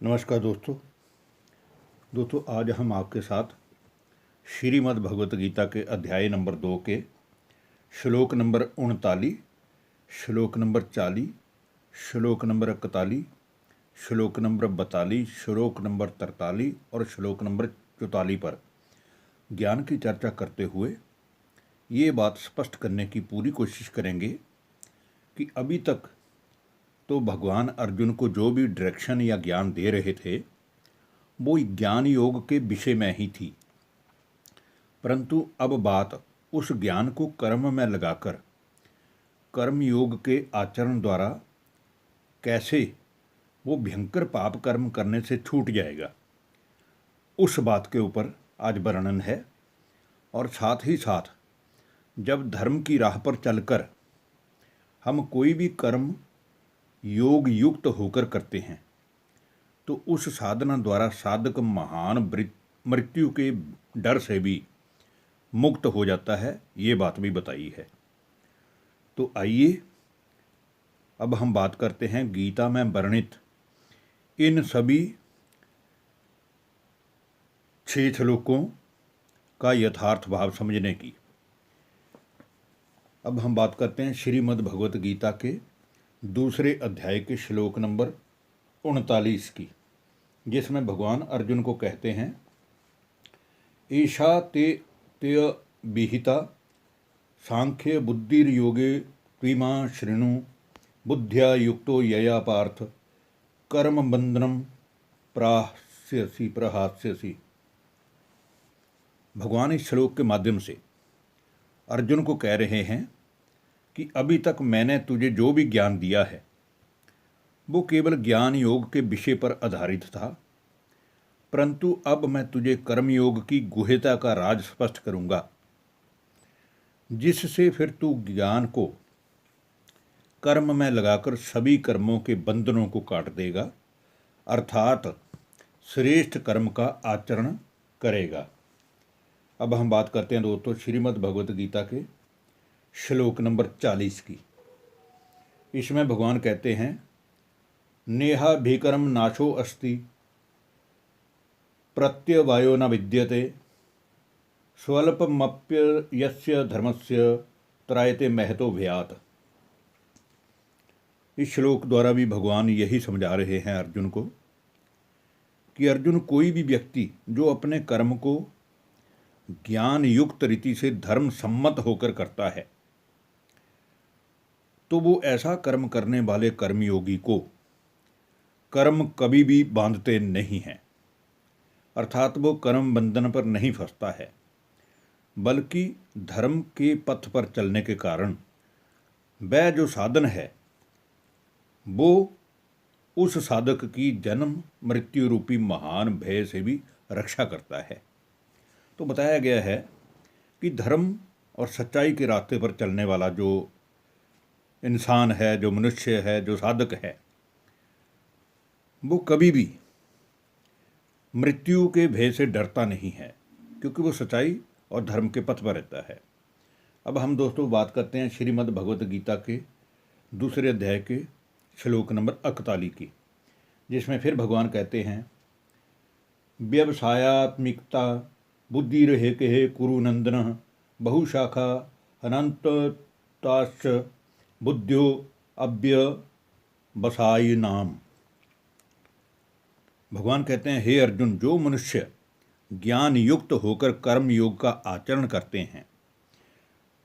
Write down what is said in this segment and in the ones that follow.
नमस्कार दोस्तों आज हम आपके साथ श्रीमद् भगवत गीता के अध्याय नंबर 2 के श्लोक नंबर 39, श्लोक नंबर 40, श्लोक नंबर 41, श्लोक नंबर 42, श्लोक नंबर 43 और श्लोक नंबर 44 पर ज्ञान की चर्चा करते हुए ये बात स्पष्ट करने की पूरी कोशिश करेंगे कि अभी तक तो भगवान अर्जुन को जो भी डायरेक्शन या ज्ञान दे रहे थे वो ज्ञान योग के विषय में ही थी, परंतु अब बात उस ज्ञान को कर्म में लगाकर कर्म योग के आचरण द्वारा कैसे वो भयंकर पाप कर्म करने से छूट जाएगा, उस बात के ऊपर आज वर्णन है। और साथ ही साथ जब धर्म की राह पर चलकर हम कोई भी कर्म योग युक्त होकर करते हैं तो उस साधना द्वारा साधक महान मृत्यु के डर से भी मुक्त हो जाता है, ये बात भी बताई है। तो आइए अब हम बात करते हैं गीता में वर्णित इन सभी 6 श्लोकों का यथार्थ भाव समझने की। अब हम बात करते हैं श्रीमद् भगवत गीता के दूसरे अध्याय के श्लोक नंबर 39 की, जिसमें भगवान अर्जुन को कहते हैं, ईशा ते तेय विहिता सांख्य बुद्धिर्योगे त्विमा शृणु बुद्ध्या युक्तो यया पार्थ कर्म बंधनम प्रहास्यसि। भगवान इस श्लोक के माध्यम से अर्जुन को कह रहे हैं कि अभी तक मैंने तुझे जो भी ज्ञान दिया है वो केवल ज्ञान योग के विषय पर आधारित था, परंतु अब मैं तुझे कर्म योग की गुह्यता का राज स्पष्ट करूंगा, जिससे फिर तू ज्ञान को कर्म में लगाकर सभी कर्मों के बंधनों को काट देगा, अर्थात श्रेष्ठ कर्म का आचरण करेगा। अब हम बात करते हैं दोस्तों श्रीमद् भगवत गीता के श्लोक नंबर 40 की। इसमें भगवान कहते हैं, नेहा भीकरम नाशो अस्ति प्रत्यवायो न विद्यते स्वल्पमप्यस्य धर्मस्य त्रायते महतो भयात्। इस श्लोक द्वारा भी भगवान यही समझा रहे हैं अर्जुन को कि अर्जुन, कोई भी व्यक्ति जो अपने कर्म को ज्ञान युक्त रीति से धर्म सम्मत होकर करता है तो वो ऐसा कर्म करने वाले कर्मयोगी को कर्म कभी भी बांधते नहीं हैं, अर्थात वो कर्म बंधन पर नहीं फंसता है, बल्कि धर्म के पथ पर चलने के कारण वह जो साधन है वो उस साधक की जन्म मृत्यु रूपी महान भय से भी रक्षा करता है। तो बताया गया है कि धर्म और सच्चाई के रास्ते पर चलने वाला जो इंसान है, जो मनुष्य है, जो साधक है, वो कभी भी मृत्यु के भय से डरता नहीं है, क्योंकि वो सच्चाई और धर्म के पथ पर रहता है। अब हम दोस्तों बात करते हैं श्रीमद् भगवत गीता के दूसरे अध्याय के श्लोक नंबर 41 की, जिसमें फिर भगवान कहते हैं, व्यवसायात्मिकता बुद्धिर्हेके कुरु नंदन बहुशाखा अनंतताश्च बुद्ध्यो अव्यवसायी नाम। भगवान कहते हैं, हे अर्जुन, जो मनुष्य ज्ञान युक्त होकर कर्म योग का आचरण करते हैं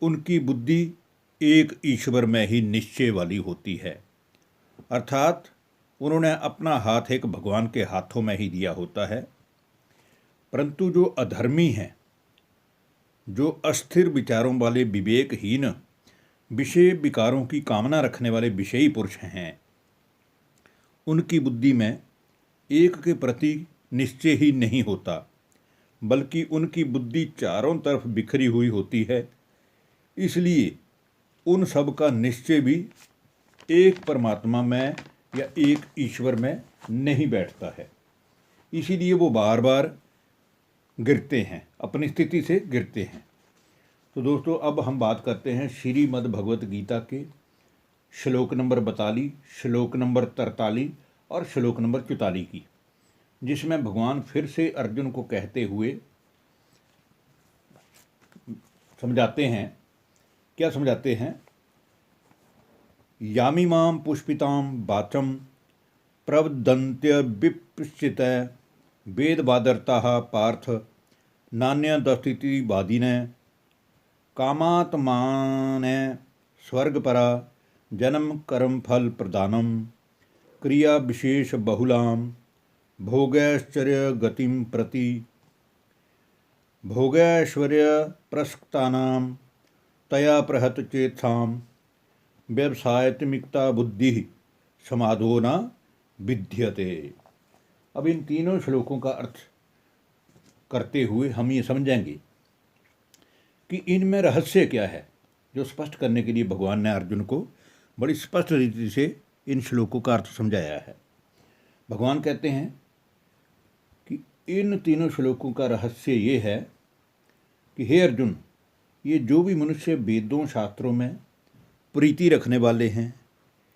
उनकी बुद्धि एक ईश्वर में ही निश्चय वाली होती है, अर्थात उन्होंने अपना हाथ एक भगवान के हाथों में ही दिया होता है। परंतु जो अधर्मी हैं, जो अस्थिर विचारों वाले विवेकहीन विषय विकारों की कामना रखने वाले विषयी पुरुष हैं, उनकी बुद्धि में एक के प्रति निश्चय ही नहीं होता, बल्कि उनकी बुद्धि चारों तरफ बिखरी हुई होती है। इसलिए उन सब का निश्चय भी एक परमात्मा में या एक ईश्वर में नहीं बैठता है, इसीलिए वो बार बार गिरते हैं, अपनी स्थिति से गिरते हैं। तो दोस्तों अब हम बात करते हैं श्रीमद् भगवत गीता के श्लोक नंबर 42, श्लोक नंबर 43 और श्लोक नंबर 44 की, जिसमें भगवान फिर से अर्जुन को कहते हुए समझाते हैं। क्या समझाते हैं? यामिमां पुष्पितां वाचं प्रवदन्त्य विपश्चितः वेदवादरताः पार्थ नान्यदस्तीति वादिनः कामात्मानः स्वर्गपरा जन्म कर्म फल प्रदानम क्रिया विशेष बहुलाम भोगैश्वर्य गतिम प्रति भोगैश्वर्य प्रसक्तानां तया प्रहत चेत्साम व्यवसायत्मिकता बुद्धि समाधो न विद्यते। अब इन तीनों श्लोकों का अर्थ करते हुए हम ये समझेंगे कि इनमें रहस्य क्या है, जो स्पष्ट करने के लिए भगवान ने अर्जुन को बड़ी स्पष्ट रीति से इन श्लोकों का अर्थ समझाया है। भगवान कहते हैं कि इन तीनों श्लोकों का रहस्य ये है कि हे अर्जुन, ये जो भी मनुष्य वेदों शास्त्रों में प्रीति रखने वाले हैं,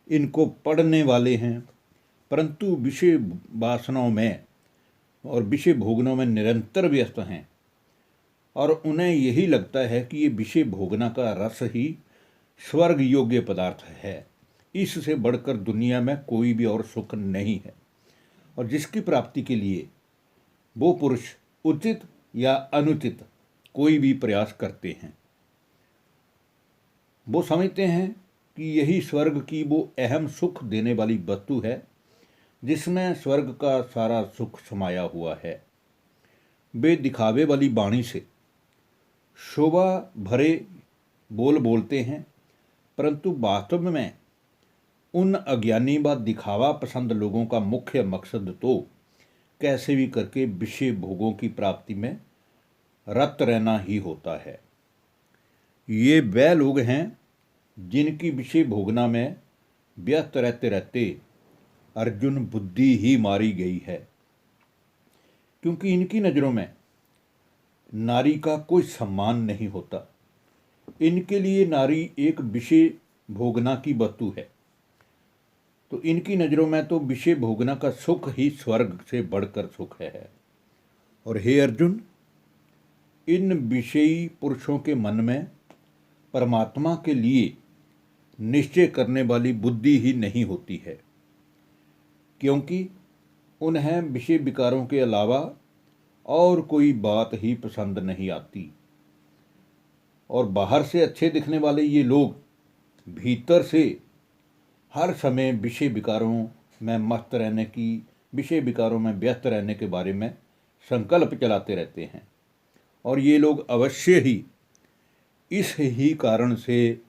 इनको पढ़ने वाले हैं, परंतु विषय वासनाओं में और विषय भोगनों में निरंतर व्यस्त हैं और उन्हें यही लगता है कि ये विषय भोगना का रस ही स्वर्ग योग्य पदार्थ है, इससे बढ़कर दुनिया में कोई भी और सुख नहीं है, और जिसकी प्राप्ति के लिए वो पुरुष उचित या अनुचित कोई भी प्रयास करते हैं। वो समझते हैं कि यही स्वर्ग की वो अहम सुख देने वाली वस्तु है, जिसमें स्वर्ग का सारा सुख समाया हुआ है। वे दिखावे वाली वाणी से शोभा भरे बोल बोलते हैं, परंतु वास्तव में उन अज्ञानी व दिखावा पसंद लोगों का मुख्य मकसद तो कैसे भी करके विषय भोगों की प्राप्ति में रत रहना ही होता है। ये वह लोग हैं जिनकी विषय भोगना में व्यस्त रहते रहते अर्जुन बुद्धि ही मारी गई है, क्योंकि इनकी नज़रों में नारी का कोई सम्मान नहीं होता। इनके लिए नारी एक विषय भोगना की वस्तु है, तो इनकी नज़रों में तो विषय भोगना का सुख ही स्वर्ग से बढ़कर सुख है। और हे अर्जुन, इन विषयी पुरुषों के मन में परमात्मा के लिए निश्चय करने वाली बुद्धि ही नहीं होती है, क्योंकि उन्हें विषय विकारों के अलावा और कोई बात ही पसंद नहीं आती। और बाहर से अच्छे दिखने वाले ये लोग भीतर से हर समय विषय विकारों में मस्त रहने की, विषय विकारों में व्यस्त रहने के बारे में संकल्प चलाते रहते हैं। और ये लोग अवश्य ही इस ही कारण से,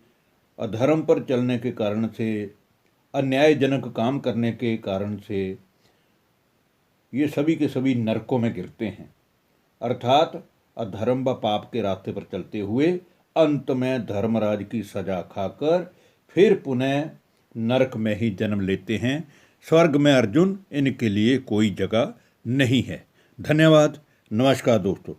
अधर्म पर चलने के कारण से, अन्यायजनक काम करने के कारण से ये सभी के सभी नरकों में गिरते हैं, अर्थात अधर्म व पाप के रास्ते पर चलते हुए अंत में धर्मराज की सजा खाकर फिर पुनः नरक में ही जन्म लेते हैं। स्वर्ग में अर्जुन इनके लिए कोई जगह नहीं है। धन्यवाद। नमस्कार दोस्तों।